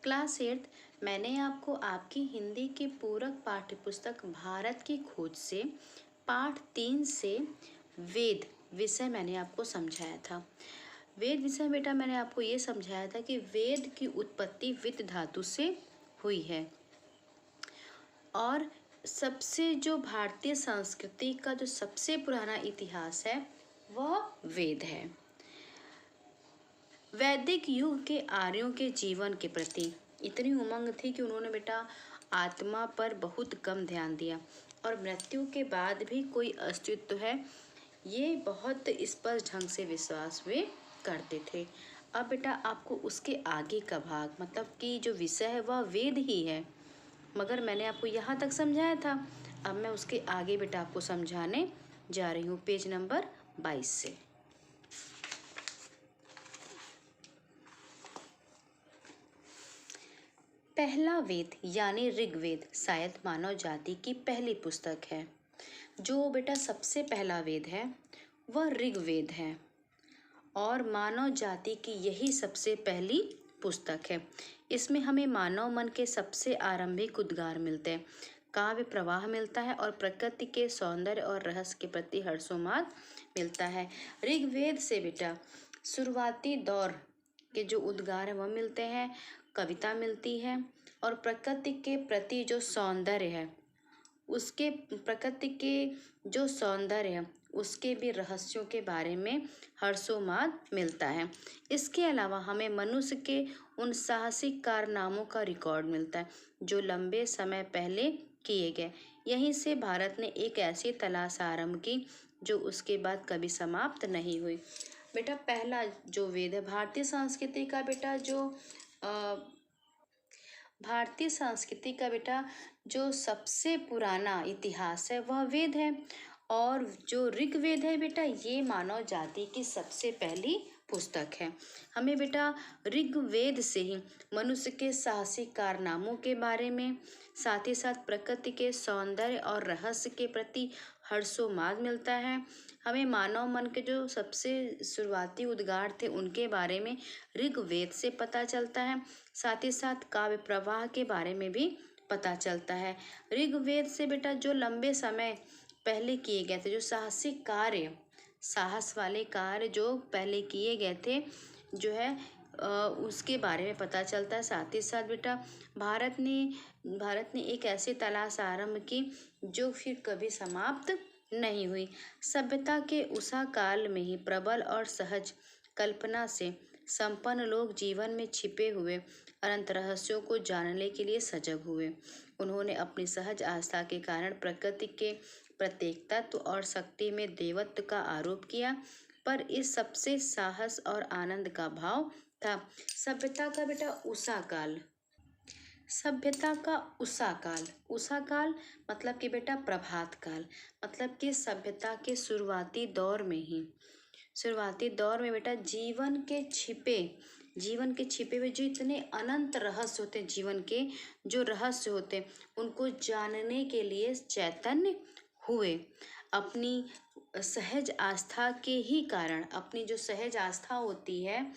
Class 8 मैंने आपको आपकी हिंदी की पूरक पाठ्यपुस्तक भारत की खोज से पाठ 3 से वेद विषय मैंने आपको समझाया था। वेद विषय बेटा मैंने आपको ये समझाया था कि वेद की उत्पत्ति वित धातु से हुई है और सबसे जो भारतीय संस्कृति का जो सबसे पुराना इतिहास है वह वेद है। वैदिक युग के आर्यों के जीवन के प्रति इतनी उमंग थी कि उन्होंने बेटा आत्मा पर बहुत कम ध्यान दिया और मृत्यु के बाद भी कोई अस्तित्व है ये बहुत स्पष्ट ढंग से विश्वास वे करते थे। अब बेटा आपको उसके आगे का भाग मतलब कि जो विषय है वह वेद ही है, मगर मैंने आपको यहाँ तक समझाया था। अब मैं उसके आगे बेटा आपको समझाने जा रही हूँ पेज नंबर 22 से। पहला वेद यानी ऋग्वेद शायद मानव जाति की पहली पुस्तक है। जो बेटा सबसे पहला वेद है वह ऋग्वेद है और मानव जाति की यही सबसे पहली पुस्तक है। इसमें हमें मानव मन के सबसे आरंभिक उद्गार मिलते हैं, काव्य प्रवाह मिलता है और प्रकृति के सौंदर्य और रहस्य के प्रति हर्षोन्माद मिलता है। ऋग्वेद से बेटा शुरुआती दौर के जो उद्गार हैं वह मिलते हैं, कविता मिलती है और प्रकृति के प्रति जो सौंदर्य है उसके प्रकृति के जो सौंदर्य है उसके भी रहस्यों के बारे में हर्षोन्माद मिलता है। इसके अलावा हमें मनुष्य के उन साहसिक कारनामों का रिकॉर्ड मिलता है जो लंबे समय पहले किए गए। यहीं से भारत ने एक ऐसी तलाश आरंभ की जो उसके बाद कभी समाप्त नहीं हुई। बेटा पहला जो वेद है भारतीय संस्कृति का बेटा भारतीय संस्कृति का बेटा जो सबसे पुराना इतिहास है वह वेद है और जो ऋग्वेद है बेटा ये मानव जाति की सबसे पहली पुस्तक है। हमें बेटा ऋग्वेद से ही मनुष्य के साहसिक कारनामों के बारे में साथ ही साथ प्रकृति के सौंदर्य और रहस्य के प्रति हर्षोन्माद मिलता है। हमें मानव मन के जो सबसे शुरुआती उद्गार थे उनके बारे में ऋग्वेद से पता चलता है, साथ ही साथ काव्य प्रवाह के बारे में भी पता चलता है। ऋग्वेद से बेटा जो लंबे समय पहले किए गए थे जो साहसिक कार्य साहस वाले कार्य जो पहले किए गए थे जो है उसके बारे में पता चलता है। साथ ही साथ बेटा भारत ने एक ऐसी तलाश आरंभ की जो फिर कभी समाप्त नहीं हुई। सभ्यता के उषा काल में ही प्रबल और सहज कल्पना से संपन्न लोग जीवन में छिपे हुए अनंत रहस्यों को जानने के लिए सजग हुए। उन्होंने अपनी सहज आस्था के कारण प्रकृति के प्रत्येक तत्व और शक्ति में देवत्व का आरोप किया, पर इस सबसे साहस और आनंद का भाव था। सभ्यता का बेटा उषा काल, सभ्यता का उषा काल मतलब कि बेटा प्रभात काल, मतलब कि सभ्यता के शुरुआती दौर में बेटा जीवन के छिपे हुए जो इतने अनंत रहस्य होते हैं, जीवन के जो रहस्य होते हैं उनको जानने के लिए चैतन्य हुए। अपनी सहज आस्था के ही कारण, अपनी जो सहज आस्था होती है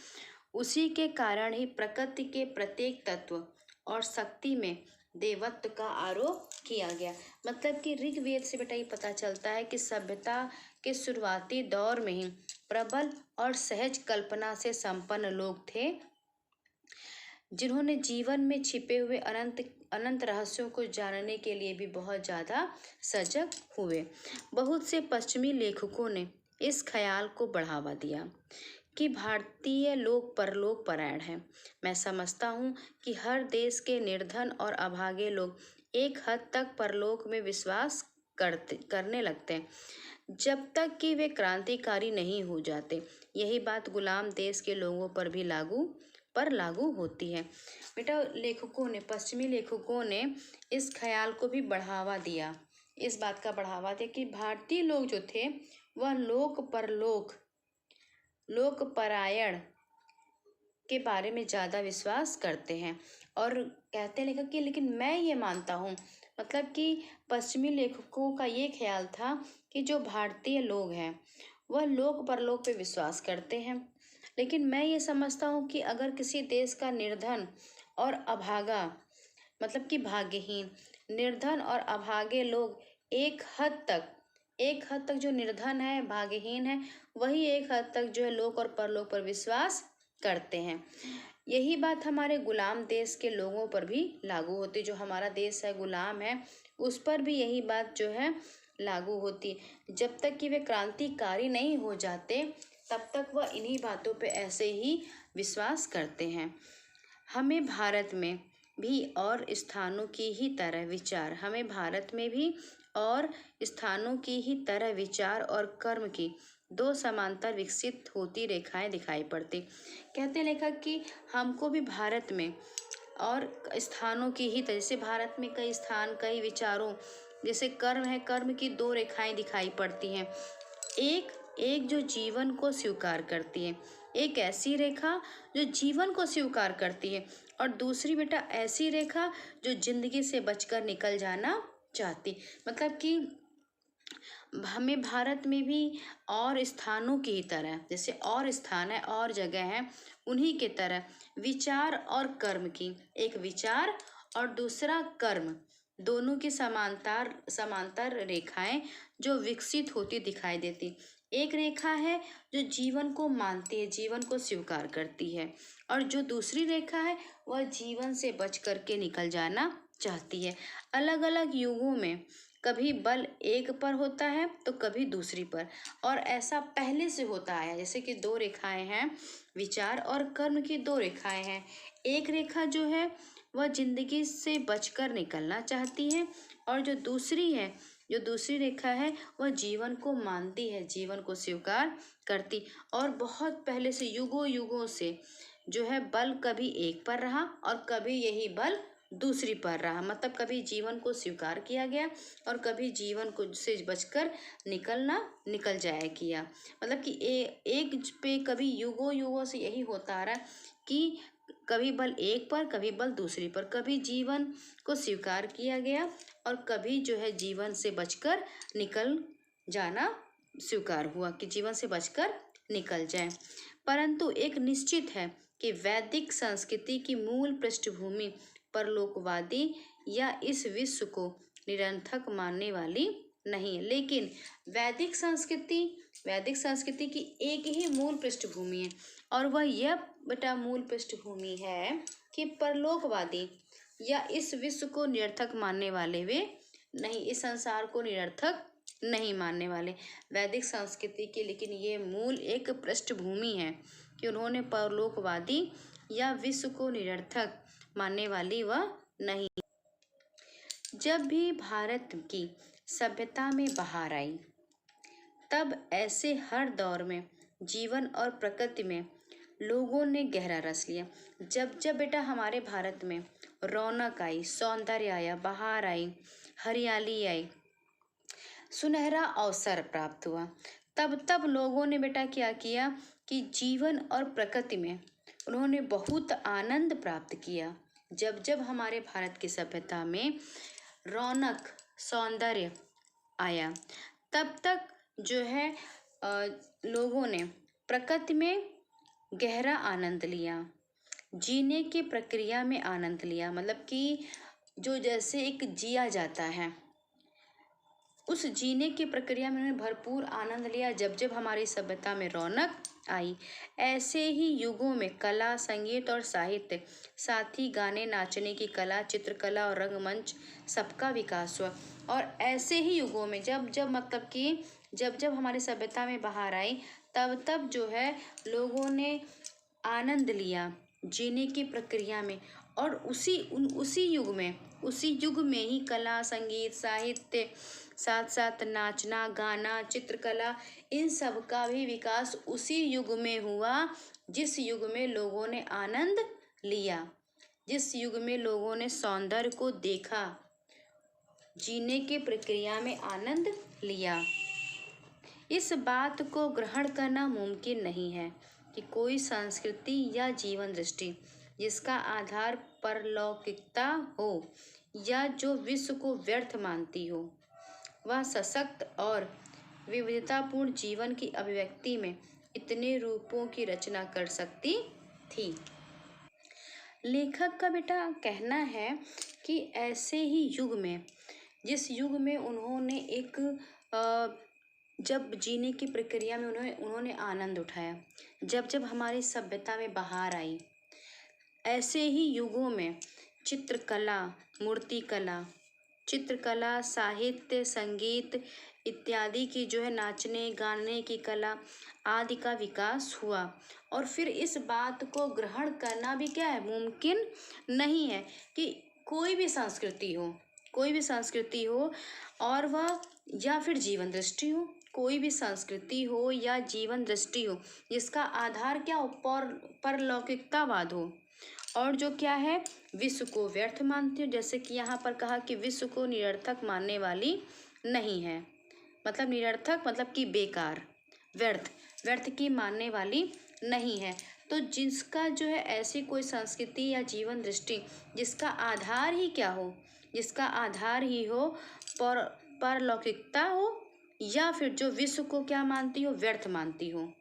उसी के कारण ही प्रकृति के प्रत्येक तत्व और शक्ति में देवत्व का आरोप किया गया। मतलब कि ऋग्वेद से बेटा ये पता चलता है कि सभ्यता के शुरुआती दौर में ही प्रबल और सहज कल्पना से संपन्न लोग थे जिन्होंने जीवन में छिपे हुए अनंत रहस्यों को जानने के लिए भी बहुत ज़्यादा सजग हुए। बहुत से पश्चिमी लेखकों ने इस ख्याल को बढ़ावा दिया कि भारतीय लोग परलोक परायण हैं। मैं समझता हूँ कि हर देश के निर्धन और अभागे लोग एक हद तक परलोक में विश्वास करने लगते हैं जब तक कि वे क्रांतिकारी नहीं हो जाते। यही बात गुलाम देश के लोगों पर भी लागू होती है। बेटा पश्चिमी लेखकों ने इस ख्याल को भी बढ़ावा दिया, इस बात का बढ़ावा दिया कि भारतीय लोग जो थे वह लोक परायण के बारे में ज़्यादा विश्वास करते हैं और कहते हैं लेखक कि लेकिन मैं ये मानता हूँ, मतलब कि पश्चिमी लेखकों का ये ख्याल था कि जो भारतीय लोग हैं वह लोक परलोक पे विश्वास करते हैं, लेकिन मैं ये समझता हूँ कि अगर किसी देश का निर्धन और अभागा मतलब कि भाग्यहीन, निर्धन और अभागे लोग एक हद तक जो निर्धन है भाग्यहीन है वही एक हद तक जो है लोक और परलोक पर विश्वास करते हैं। यही बात हमारे गुलाम देश के लोगों पर भी लागू होती, जो हमारा देश है गुलाम है उस पर भी यही बात जो है लागू होती। जब तक कि वे क्रांतिकारी नहीं हो जाते तब तक वह इन्हीं बातों पे ऐसे ही विश्वास करते हैं। हमें भारत में भी और स्थानों की ही तरह विचार हमें भारत में भी और स्थानों की ही तरह विचार और कर्म की दो समांतर विकसित होती रेखाएं दिखाई पड़ती। कहते हैं लेखक कि हमको भी भारत में और स्थानों की ही तरह, जैसे भारत में कई स्थान कई विचारों जैसे कर्म है, कर्म की दो रेखाएं दिखाई पड़ती हैं। एक एक जो जीवन को स्वीकार करती है, एक ऐसी रेखा जो जीवन को स्वीकार करती है और दूसरी बेटा ऐसी रेखा जो जिंदगी से बचकर निकल जाना चाहती। मतलब कि हमें भारत में भी और स्थानों की ही तरह, जैसे और स्थान है और जगह है उन्हीं के तरह विचार और कर्म की, एक विचार और दूसरा कर्म दोनों की समांतर समांतर रेखाएं जो विकसित होती दिखाई देती। एक रेखा है जो जीवन को मानती है, जीवन को स्वीकार करती है, और जो दूसरी रेखा है वह जीवन से बच करके निकल जाना चाहती है। अलग अलग युगों में कभी बल एक पर होता है तो कभी दूसरी पर, और ऐसा पहले से होता आया। जैसे कि दो रेखाएं हैं, विचार और कर्म की दो रेखाएं हैं। एक रेखा जो है वह जिंदगी से बचकर निकलना चाहती है और जो दूसरी रेखा है वह जीवन को मानती है, जीवन को स्वीकार करती। और बहुत पहले से युगों युगों से जो है बल कभी एक पर रहा और कभी यही बल दूसरी पर रहा। मतलब कभी जीवन को स्वीकार किया गया और कभी जीवन को से बचकर निकल जाया किया। मतलब कि एक पे कभी युगों युगों से यही होता आ रहा है कि कभी बल एक पर कभी बल दूसरी पर, कभी जीवन को स्वीकार किया गया और कभी जो है जीवन से बचकर निकल जाना स्वीकार हुआ कि जीवन से बचकर निकल जाए। परंतु एक निश्चित है कि वैदिक संस्कृति की मूल पृष्ठभूमि परलोकवादी या इस विश्व को निरर्थक मानने वाली नहीं, लेकिन वैदिक संस्कृति की एक ही मूल पृष्ठभूमि है और वह यह बेटा मूल पृष्ठभूमि है कि परलोकवादी या इस विश्व को निरर्थक मानने वाले वे नहीं, इस संसार को निरर्थक नहीं मानने वाले वैदिक संस्कृति की, लेकिन ये मूल एक पृष्ठभूमि है कि उन्होंने परलोकवादी या विश्व को निरर्थक मानने वाली वह नहीं। जब भी भारत की सभ्यता में बहार आई तब ऐसे हर दौर में जीवन और प्रकृति में लोगों ने गहरा रस लिया। जब जब बेटा हमारे भारत में रौनक आई, सौंदर्य आया, बहार आई, हरियाली आई, सुनहरा अवसर प्राप्त हुआ, तब तब लोगों ने बेटा क्या किया कि जीवन और प्रकृति में उन्होंने बहुत आनंद प्राप्त किया। जब जब हमारे भारत की सभ्यता में रौनक सौंदर्य आया तब तक जो है लोगों ने प्रकृति में गहरा आनंद लिया, जीने की प्रक्रिया में आनंद लिया। मतलब कि जो जैसे एक जिया जाता है उस जीने की प्रक्रिया में उन्होंने भरपूर आनंद लिया जब जब हमारी सभ्यता में रौनक आई। ऐसे ही युगों में कला, संगीत और साहित्य, साथ ही गाने नाचने की कला, चित्रकला और रंगमंच सबका विकास हुआ। और ऐसे ही युगों में जब जब मतलब कि जब जब हमारी सभ्यता में बहार आई तब तब जो है लोगों ने आनंद लिया जीने की प्रक्रिया में। और उसी युग में ही कला, संगीत, साहित्य, साथ साथ नाचना, गाना, चित्रकला, इन सब का भी विकास उसी युग में हुआ जिस युग में लोगों ने आनंद लिया, जिस युग में लोगों ने सौंदर्य को देखा, जीने की प्रक्रिया में आनंद लिया। इस बात को ग्रहण करना मुमकिन नहीं है कि कोई संस्कृति या जीवन दृष्टि जिसका आधार परलौकिकता हो या जो विश्व को व्यर्थ मानती हो, वह सशक्त और विविधतापूर्ण जीवन की अभिव्यक्ति में इतने रूपों की रचना कर सकती थी। लेखक का बेटा कहना है कि ऐसे ही युग में, जिस युग में उन्होंने एक जब जीने की प्रक्रिया में उन्होंने आनंद उठाया, जब जब हमारी सभ्यता में बहार आई, ऐसे ही युगों में चित्रकला, मूर्तिकला, चित्रकला, साहित्य, संगीत इत्यादि की जो है नाचने गाने की कला आदि का विकास हुआ। और फिर इस बात को ग्रहण करना भी क्या है, मुमकिन नहीं है कि कोई भी संस्कृति हो, कोई भी संस्कृति हो और वह या फिर जीवन दृष्टि हो, कोई भी संस्कृति हो या जीवन दृष्टि हो जिसका आधार क्या हो, परलौकिकतावाद हो और जो क्या है विश्व को व्यर्थ मानती हो। जैसे कि यहाँ पर कहा कि विश्व को निरर्थक मानने वाली नहीं है, मतलब निरर्थक मतलब कि बेकार, व्यर्थ, व्यर्थ की मानने वाली नहीं है। तो जिसका जो है ऐसी कोई संस्कृति या जीवन दृष्टि जिसका आधार ही क्या हो, जिसका आधार ही हो परलौकिकता हो या फिर जो विश्व को क्या मानती हो, व्यर्थ मानती हो,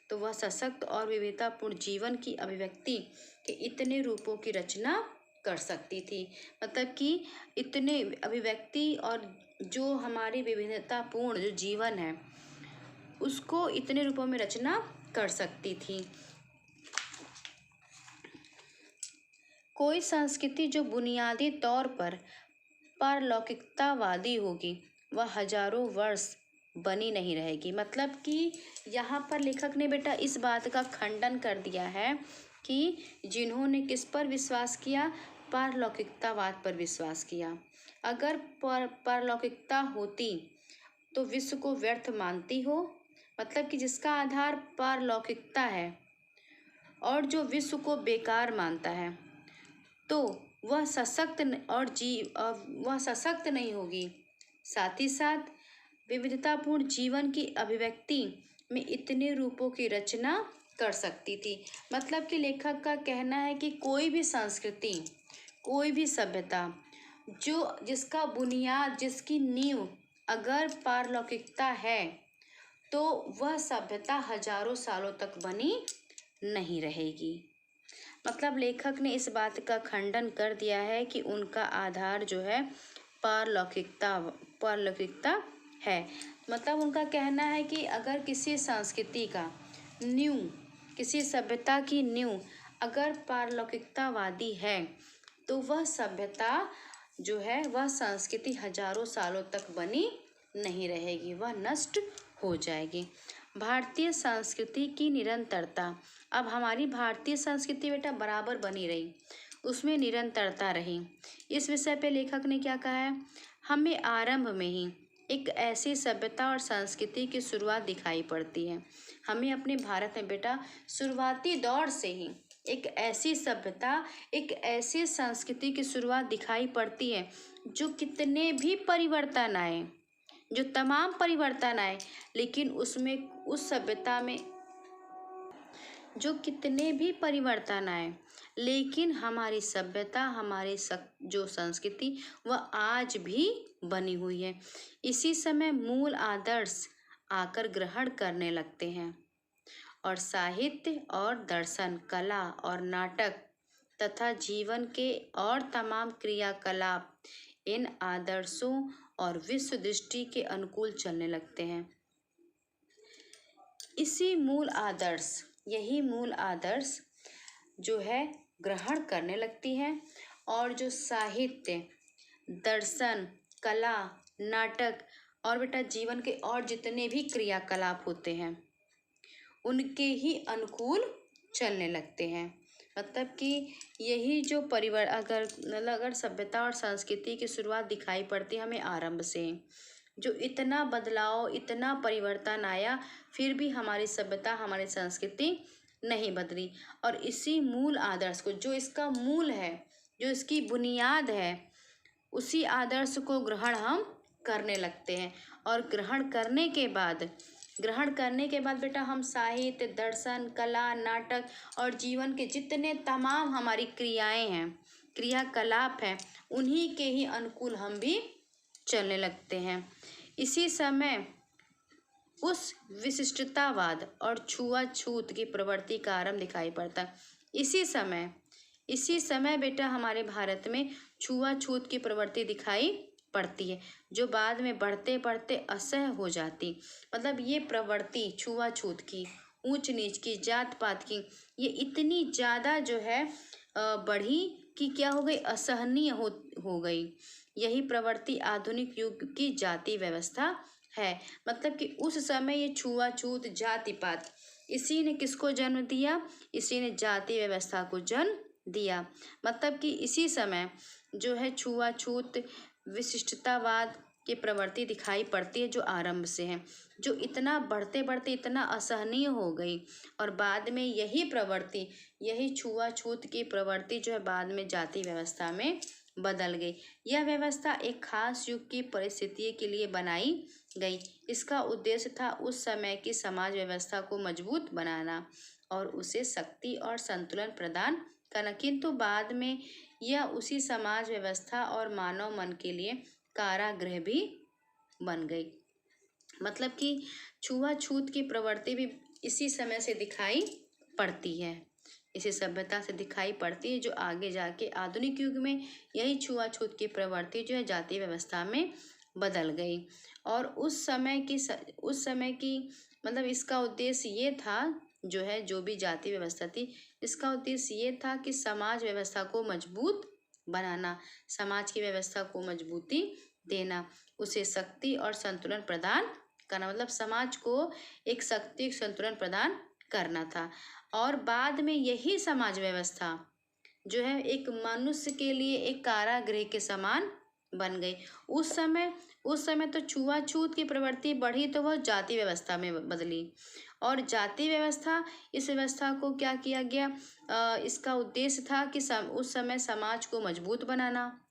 तो वह सशक्त और विविधतापूर्ण जीवन की अभिव्यक्ति के इतने रूपों की रचना कर सकती थी। मतलब कि इतने अभिव्यक्ति और जो हमारी विभिन्नतापूर्ण जो जीवन है उसको इतने रूपों में रचना कर सकती थी। कोई संस्कृति जो बुनियादी तौर पर परलौकिकतावादी होगी वह हजारों वर्ष बनी नहीं रहेगी। मतलब कि यहाँ पर लेखक ने बेटा इस बात का खंडन कर दिया है कि जिन्होंने किस पर विश्वास किया, परलौकिकतावाद पर विश्वास किया। अगर परलौकिकता होती तो विश्व को व्यर्थ मानती हो, मतलब कि जिसका आधार परलौकिकता है और जो विश्व को बेकार मानता है तो वह सशक्त वह सशक्त नहीं होगी। साथ ही साथ विविधतापूर्ण जीवन की अभिव्यक्ति में इतने रूपों की रचना कर सकती थी। मतलब कि लेखक का कहना है कि कोई भी संस्कृति, कोई भी सभ्यता जो जिसका बुनियाद, जिसकी नींव अगर पारलौकिकता है तो वह सभ्यता हजारों सालों तक बनी नहीं रहेगी। मतलब लेखक ने इस बात का खंडन कर दिया है कि उनका आधार जो है परलौकिकता है। मतलब उनका कहना है कि अगर किसी संस्कृति का नींव, किसी सभ्यता की नींव अगर पारलौकिकतावादी है तो वह सभ्यता जो है, वह संस्कृति हजारों सालों तक बनी नहीं रहेगी, वह नष्ट हो जाएगी। भारतीय संस्कृति की निरंतरता, अब हमारी भारतीय संस्कृति बेटा बराबर बनी रही, उसमें निरंतरता रही। इस विषय पे लेखक ने क्या कहा है, हमें आरंभ में ही एक ऐसी सभ्यता और संस्कृति की शुरुआत दिखाई पड़ती है। हमें अपने भारत में बेटा शुरुआती दौर से ही एक ऐसी सभ्यता, एक ऐसी संस्कृति की शुरुआत दिखाई पड़ती है जो कितने भी परिवर्तन आए, जो तमाम परिवर्तन आए, लेकिन उसमें उस सभ्यता में जो कितने भी परिवर्तन आए लेकिन हमारी सभ्यता, हमारी जो संस्कृति वह आज भी बनी हुई है। इसी समय मूल आदर्श आकर ग्रहण करने लगते हैं और साहित्य और दर्शन, कला और नाटक तथा जीवन के और तमाम क्रियाकलाप इन आदर्शों और विश्व दृष्टि के अनुकूल चलने लगते हैं। इसी मूल आदर्श, यही मूल आदर्श जो है ग्रहण करने लगती है और जो साहित्य, दर्शन, कला, नाटक और बेटा जीवन के और जितने भी क्रियाकलाप होते हैं उनके ही अनुकूल चलने लगते हैं। मतलब कि यही जो अगर सभ्यता और संस्कृति की शुरुआत दिखाई पड़ती है हमें आरंभ से, जो इतना बदलाव, इतना परिवर्तन आया फिर भी हमारी सभ्यता, हमारी संस्कृति नहीं बदली। और इसी मूल आदर्श को, जो इसका मूल है, जो इसकी बुनियाद है, उसी आदर्श को ग्रहण हम करने लगते हैं। और ग्रहण करने के बाद बेटा हम साहित्य, दर्शन, कला, नाटक और जीवन के जितने तमाम हमारी क्रियाएं हैं, क्रियाकलाप हैं, उन्हीं के ही अनुकूल हम भी चलने लगते हैं। इसी समय उस विशिष्टतावाद और छुआछूत की प्रवृत्ति का आरंभ दिखाई पड़ता है। इसी समय बेटा हमारे भारत में छुआछूत की प्रवृत्ति दिखाई पड़ती है, जो बाद में बढ़ते बढ़ते असह्य हो जाती। मतलब ये प्रवृत्ति छुआछूत की, ऊंच नीच की, जात पात की, ये इतनी ज़्यादा जो है बढ़ी कि क्या हो गई, असहनीय हो गई। यही प्रवृत्ति आधुनिक युग की जाति व्यवस्था है। मतलब कि उस समय ये छुआछूत, जाति पात, इसी ने किसको जन्म दिया, इसी ने जाति व्यवस्था को जन्म दिया। मतलब कि इसी समय जो है छुआछूत, विशिष्टतावाद की प्रवृत्ति दिखाई पड़ती है, जो आरंभ से है, जो इतना बढ़ते बढ़ते इतना असहनीय हो गई। और बाद में यही प्रवृत्ति, यही छुआछूत की प्रवृत्ति जो है बाद में जाति व्यवस्था में बदल गई। यह व्यवस्था एक खास युग की परिस्थिति के लिए बनाई गई। इसका उद्देश्य था उस समय की समाज व्यवस्था को मजबूत बनाना और उसे शक्ति और संतुलन प्रदान करना। किंतु बाद में यह उसी समाज व्यवस्था और मानव मन के लिए कारागृह भी बन गई। मतलब कि छुआछूत की प्रवृत्ति भी इसी समय से दिखाई पड़ती है, इसी सभ्यता से दिखाई पड़ती है, जो आगे जाके आधुनिक युग में यही छुआछूत की प्रवृत्ति जो है जाति व्यवस्था में बदल गई। और उस समय की मतलब इसका उद्देश्य ये था, जो है जो भी जाति व्यवस्था थी, इसका उद्देश्य ये था कि समाज व्यवस्था को मजबूत बनाना, समाज की व्यवस्था को मजबूती देना, उसे शक्ति और संतुलन प्रदान करना। मतलब समाज को एक शक्ति, एक संतुलन प्रदान करना था। और बाद में यही समाज व्यवस्था जो है एक मनुष्य के लिए एक कारागृह के समान बन गई। उस समय तो छुआछूत की प्रवृत्ति बढ़ी तो वह जाति व्यवस्था में बदली। और जाति व्यवस्था, इस व्यवस्था को क्या किया गया, इसका उद्देश्य था कि उस समय समाज को मजबूत बनाना,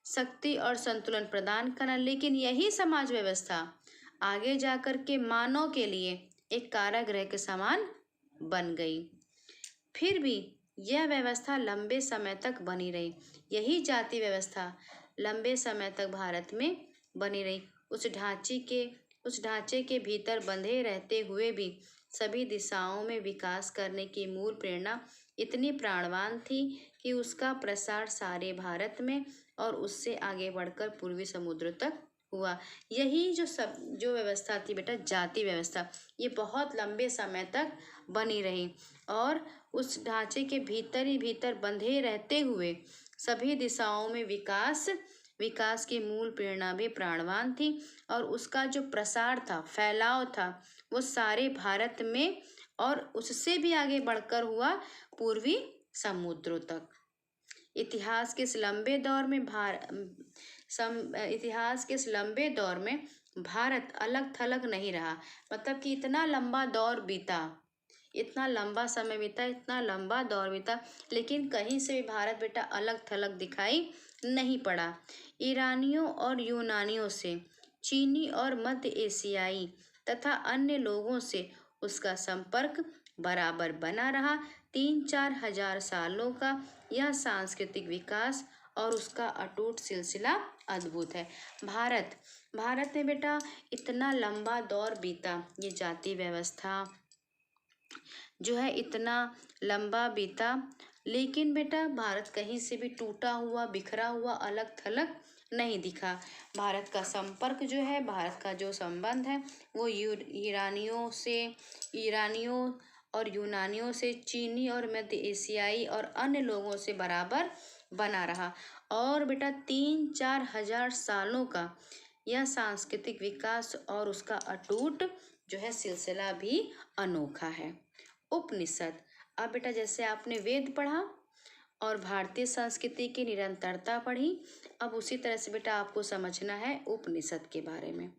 शक्ति और संतुलन प्रदान करना। लेकिन यही समाज व्यवस्था आगे जाकर के मानव के लिए एक कारागृह के समान बन गई। फिर भी यह व्यवस्था लंबे समय तक बनी रही। यही जाति व्यवस्था लंबे समय तक भारत में बनी रही। उस ढांचे के भीतर बंधे रहते हुए भी सभी दिशाओं में विकास करने की मूल प्रेरणा इतनी प्राणवान थी कि उसका प्रसार सारे भारत में और उससे आगे बढ़कर पूर्वी समुद्र तक हुआ। यही जो व्यवस्था थी बेटा, जाति व्यवस्था, ये बहुत लंबे समय तक बनी रही और उस ढांचे के भीतर ही भीतर बंधे रहते हुए सभी दिशाओं में विकास की मूल प्रेरणा भी प्राणवान थी और उसका जो प्रसार था, फैलाव था, वो सारे भारत में और उससे भी आगे बढ़कर हुआ पूर्वी समुद्रों तक। इतिहास के इस लंबे दौर में भारत अलग थलग नहीं रहा। मतलब कि इतना लंबा दौर बीता, इतना लंबा समय बीता, इतना लंबा दौर बीता, लेकिन कहीं से भी भारत बेटा अलग थलग दिखाई नहीं पड़ा। ईरानियों और यूनानियों से, चीनी और मध्य एशियाई तथा अन्य लोगों से उसका संपर्क बराबर बना रहा। 3-4 हजार सालों का यह सांस्कृतिक विकास और उसका अटूट सिलसिला अद्भुत है। भारत में बेटा इतना लंबा दौर बीता, ये जाति व्यवस्था जो है इतना लंबा बीता, लेकिन बेटा भारत कहीं से भी टूटा हुआ, बिखरा हुआ, अलग थलग नहीं दिखा। भारत का संपर्क जो है, भारत का जो संबंध है वो ईरानियों और यूनानियों से, चीनी और मध्य एशियाई और अन्य लोगों से बराबर बना रहा। और बेटा 3-4 हजार सालों का यह सांस्कृतिक विकास और उसका अटूट जो है सिलसिला भी अनोखा है। उपनिषद, अब बेटा जैसे आपने वेद पढ़ा और भारतीय संस्कृति की निरंतरता पढ़ी, अब उसी तरह से बेटा आपको समझना है उपनिषद के बारे में।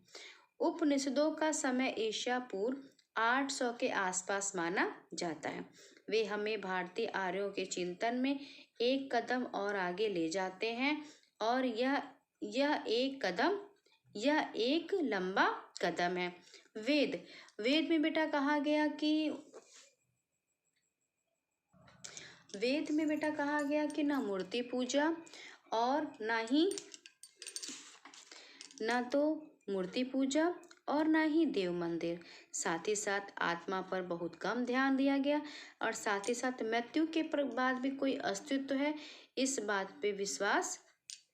उपनिषदों का समय ईसा पूर्व 800 के आसपास माना जाता है। वे हमें भारतीय आर्यों के चिंतन में एक कदम और आगे ले जाते हैं और यह एक लंबा कदम है। वेद में बेटा कहा गया कि ना मूर्ति पूजा और ना तो मूर्ति पूजा और ना ही देव मंदिर। साथ ही साथ आत्मा पर बहुत कम ध्यान दिया गया और साथ ही साथ मृत्यु के बाद भी कोई अस्तित्व है, इस बात पे विश्वास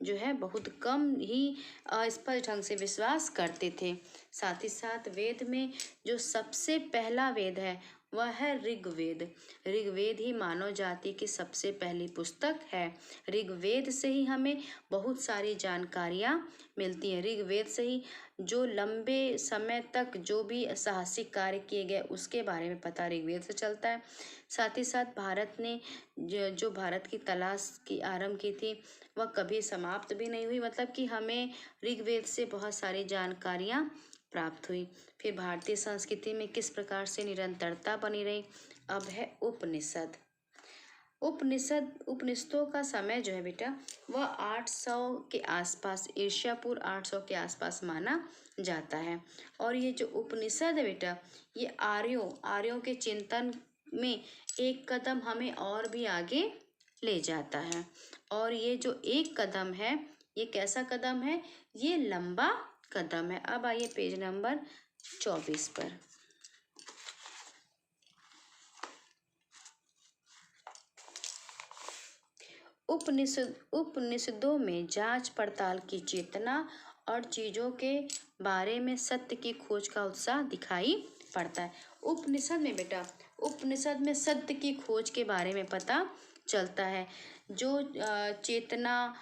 जो है बहुत कम ही स्पष्ट ढंग से विश्वास करते थे। साथ ही साथ वेद में जो सबसे पहला वेद है वह है ऋग्वेद। ऋग्वेद ही मानव जाति की सबसे पहली पुस्तक है। ऋग्वेद से ही हमें बहुत सारी जानकारियाँ मिलती हैं। ऋग्वेद से ही जो लंबे समय तक जो भी साहसिक कार्य किए गए उसके बारे में पता ऋग्वेद से चलता है। साथ ही साथ भारत ने जो भारत की तलाश की आरंभ की थी वह कभी समाप्त भी नहीं हुई, मतलब कि हमें ऋग्वेद से बहुत सारी जानकारियाँ प्राप्त हुई। फिर भारतीय संस्कृति में किस प्रकार से निरंतरता बनी रही। अब है उपनिषद। उपनिषदों का समय जो है बेटा वह 800 के आसपास, ईसा पूर्व 800 के आसपास माना जाता है। और ये जो उपनिषद है बेटा ये आर्यों के चिंतन में एक कदम हमें और भी आगे ले जाता है। और ये जो एक कदम है ये कैसा कदम है, ये लंबा कदम है। अब आइए पेज नंबर 24 पर। उपनिषदों में जांच पड़ताल की चेतना और चीजों के बारे में सत्य की खोज का उत्साह दिखाई पड़ता है। उपनिषद में सत्य की खोज के बारे में पता चलता है। जो चेतना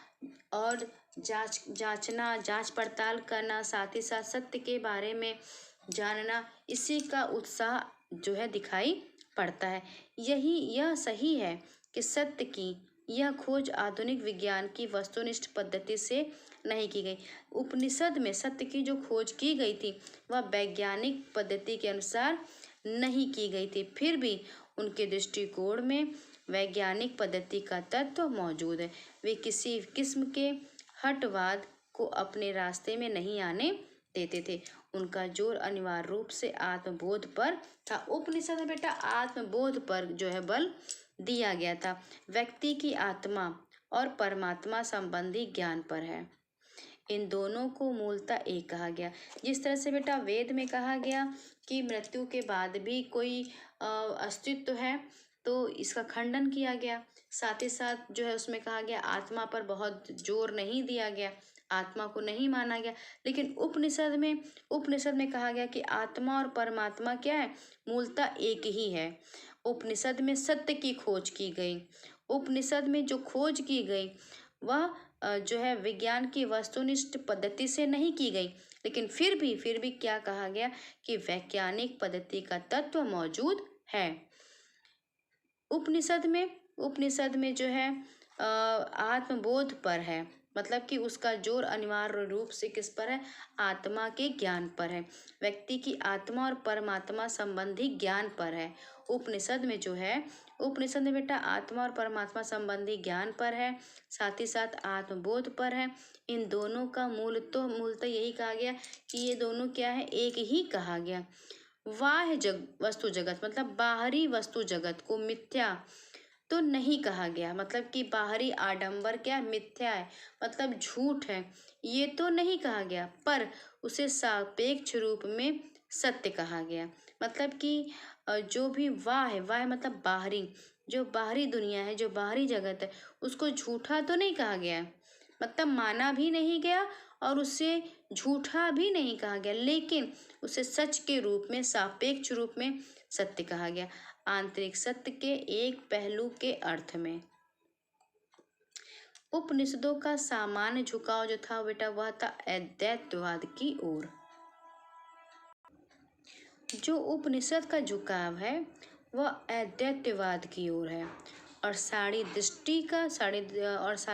और जांच पड़ताल करना, साथ ही साथ सत्य के बारे में जानना, इसी का उत्साह जो है दिखाई पड़ता है। यह सही है कि सत्य की यह खोज आधुनिक विज्ञान की वस्तुनिष्ठ पद्धति से नहीं की गई। उपनिषद में सत्य की जो खोज की गई थी वह वैज्ञानिक पद्धति के अनुसार नहीं की गई थी, फिर भी उनके दृष्टिकोण में वैज्ञानिक पद्धति का तत्व मौजूद है। वे किसी किस्म के हठवाद को अपने रास्ते में नहीं आने देते थे। उनका जोर अनिवार्य रूप से आत्मबोध पर था। उपनिषद में बेटा आत्मबोध पर जो है बल दिया गया था। व्यक्ति की आत्मा और परमात्मा संबंधी ज्ञान पर है। इन दोनों को मूलतः एक कहा गया। जिस तरह से बेटा वेद में कहा गया कि मृत्यु के बाद भी कोई अस्तित्व है, तो इसका खंडन किया गया। साथ ही साथ जो है उसमें कहा गया आत्मा पर बहुत जोर नहीं दिया गया, आत्मा को नहीं माना गया। लेकिन उपनिषद में कहा गया कि आत्मा और परमात्मा क्या है, मूलतः एक ही है। उपनिषद में सत्य की खोज की गई। उपनिषद में जो खोज की गई वह जो है विज्ञान की वस्तुनिष्ठ पद्धति से नहीं की गई, लेकिन फिर भी क्या कहा गया कि वैज्ञानिक पद्धति का तत्व मौजूद है। उपनिषद में जो है आत्मबोध पर है, मतलब कि उसका जोर अनिवार्य रूप से किस पर है, आत्मा के ज्ञान पर है। व्यक्ति की आत्मा और परमात्मा संबंधी ज्ञान पर है। उपनिषद में बेटा आत्मा और परमात्मा संबंधी ज्ञान पर है, साथ ही साथ आत्मबोध पर है। इन दोनों का मूलतः यही कहा गया कि ये दोनों क्या है, एक ही कहा गया। बाह्य वस्तु जगत मतलब बाहरी वस्तु जगत को मिथ्या तो नहीं कहा गया, मतलब कि बाहरी आडंबर क्या है, मिथ्या है, मतलब झूठ है, ये तो नहीं कहा गया, पर उसे सापेक्ष रूप में सत्य कहा गया। मतलब कि जो भी वाह मतलब बाहरी, जो बाहरी दुनिया है, जो बाहरी जगत है, उसको झूठा तो नहीं कहा गया, मतलब माना भी नहीं गया और उसे झूठा भी नहीं कहा गया, लेकिन उसे सच के रूप में, सापेक्ष रूप में सत्य कहा गया, आंतरिक सत्य के एक पहलू के अर्थ में। उपनिषदों का सामान्य झुकाव जो था बेटा वह था अद्वैतवाद की ओर। जो उपनिषद का झुकाव है वह अद्वैतवाद की ओर है और सारी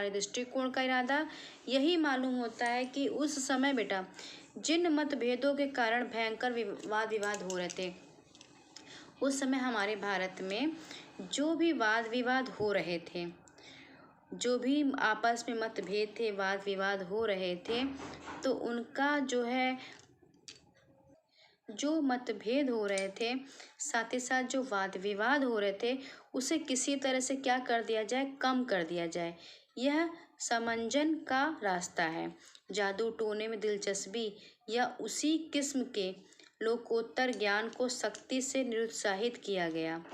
दृष्टिकोण का इरादा यही मालूम होता है कि उस समय बेटा जिन मतभेदों के कारण भयंकर वाद विवाद हो रहे थे, उस समय हमारे भारत में जो भी वाद विवाद हो रहे थे, जो भी आपस में मतभेद थे, वाद विवाद हो रहे थे, तो उनका जो मतभेद हो रहे थे, साथ ही साथ जो वाद विवाद हो रहे थे, उसे किसी तरह से क्या कर दिया जाए, कम कर दिया जाए। यह समंजन का रास्ता है। जादू टोने में दिलचस्पी या उसी किस्म के लोकोत्तर ज्ञान को सख्ती से निरुत्साहित किया गया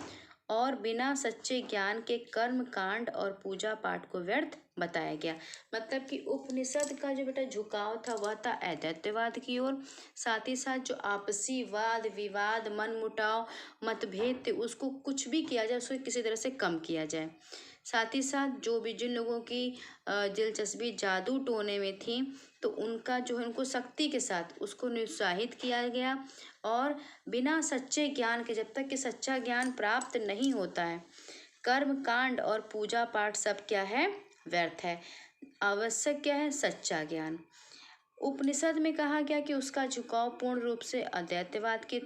और बिना सच्चे ज्ञान के कर्म कांड और पूजा पाठ को व्यर्थ बताया गया। मतलब कि उपनिषद का जो बेटा झुकाव था वह था अद्वैतवाद की ओर। साथ ही साथ जो आपसी वाद विवाद मनमुटाव मतभेद थे उसको कुछ भी किया जाए उसको किसी तरह से कम किया जाए। साथ ही साथ जो भी जिन लोगों की दिलचस्पी जादू टोने में थी तो उनका जो है उनको सख्ती के साथ उसको निरुत्साहित किया गया और बिना सच्चे ज्ञान के, जब तक कि सच्चा ज्ञान प्राप्त नहीं होता है, कर्म कांड और पूजा पाठ सब क्या है, व्यर्थ है। आवश्यक क्या है, सच्चा ज्ञान। उपनिषद में कहा गया कि उसका झुकाव पूर्ण रूप से अद्वैतवाद की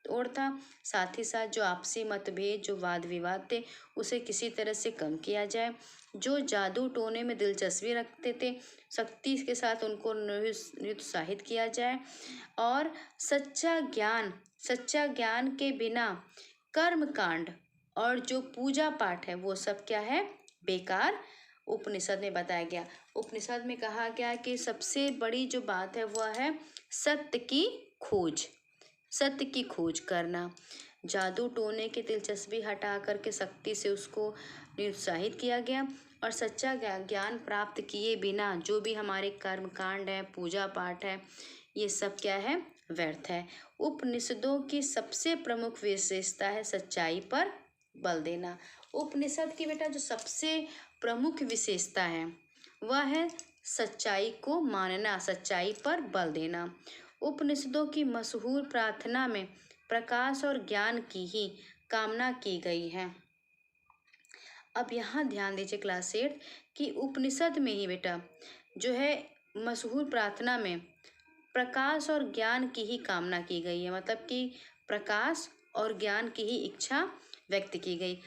ओर था। साथ ही साथ जो आपसी मतभेद जो वाद विवाद थे उसे किसी तरह से कम किया जाए। जो जादू टोने में दिलचस्पी रखते थे सख्ती के साथ उनको निरुत्साहित किया जाए और सच्चा ज्ञान के बिना कर्म कांड और जो पूजा पाठ है वो सब क्या है, बेकार उपनिषद में बताया गया। उपनिषद में कहा गया कि सबसे बड़ी जो बात है वह है सत्य की खोज करना। जादू टोने की दिलचस्पी हटा करके सख्ती से उसको निरुत्साहित किया गया और सच्चा ज्ञान प्राप्त किए बिना जो भी हमारे कर्म कांड है पूजा पाठ है ये सब क्या है, व्यर्थ है। उपनिषदों की सबसे प्रमुख विशेषता है सच्चाई पर बल देना। उपनिषद की बेटा जो सबसे प्रमुख विशेषता है वह है सच्चाई को मानना, सच्चाई पर बल देना। उपनिषदों की मशहूर प्रार्थना में प्रकाश और ज्ञान की ही कामना की गई है। अब यहाँ ध्यान दीजिए क्लास 8 कि उपनिषद में ही बेटा जो है मशहूर प्रार्थना में प्रकाश और ज्ञान की ही कामना की गई है। मतलब कि प्रकाश और ज्ञान की ही इच्छा व्यक्त की गई।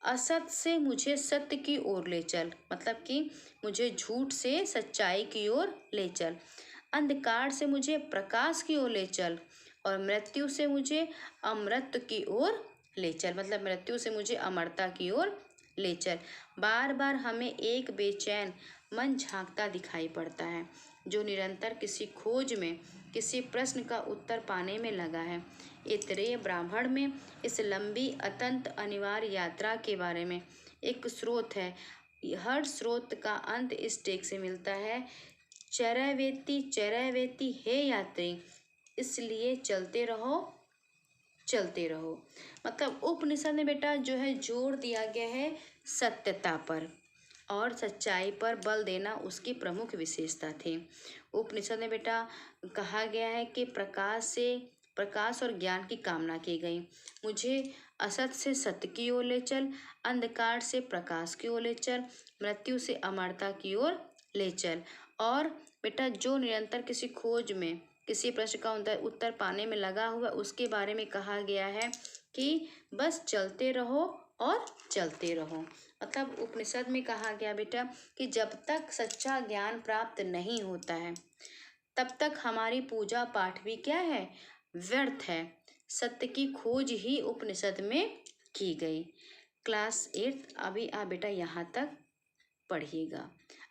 असत से मुझे सत्य की ओर ले चल, मतलब कि मुझे झूठ से सच्चाई की ओर ले चल। अंधकार से मुझे प्रकाश की ओर ले चल और मृत्यु से मुझे अमृत की ओर ले चल, मतलब मृत्यु से मुझे अमरता की ओर ले चल। बार बार हमें एक बेचैन मन झांकता दिखाई पड़ता है जो निरंतर किसी खोज में किसी प्रश्न का उत्तर पाने में लगा है। इतरेय ब्राह्मण में इस लंबी अत्यंत अनिवार्य यात्रा के बारे में एक स्रोत है। हर स्रोत का अंत इस टेक से मिलता है, चरैवेति हे यात्री, इसलिए चलते रहो। मतलब उपनिषद में बेटा जो है जोर दिया गया है सत्यता पर और सच्चाई पर बल देना उसकी प्रमुख विशेषता थी। उपनिषद में बेटा कहा गया है कि प्रकाश और ज्ञान की कामना की गई। मुझे असत से सत्य की ओर ले चल, अंधकार से प्रकाश की ओर ले चल, मृत्यु से अमरता की ओर ले चल। और बेटा जो निरंतर किसी खोज में किसी प्रश्न का उत्तर पाने में लगा हुआ उसके बारे में कहा गया है कि बस चलते रहो और चलते रहो। मतलब उपनिषद में कहा गया बेटा कि जब तक सच्चा ज्ञान प्राप्त नहीं होता है तब तक हमारी पूजा पाठ भी क्या है, व्यर्थ है। सत्य की खोज ही उपनिषद में की गई। क्लास 8 अभी आप बेटा यहाँ तक पढ़िएगा।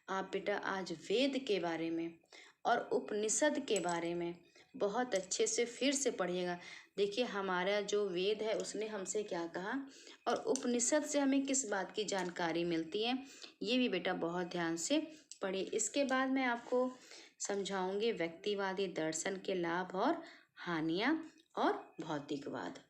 आप बेटा आज वेद के बारे में और उपनिषद के बारे में बहुत अच्छे से फिर से पढ़िएगा। देखिए हमारा जो वेद है उसने हमसे क्या कहा और उपनिषद से हमें किस बात की जानकारी मिलती है ये भी बेटा बहुत ध्यान से पढ़िए। इसके बाद मैं आपको समझाऊंगी व्यक्तिवादी दर्शन के लाभ और हानियाँ और भौतिकवाद।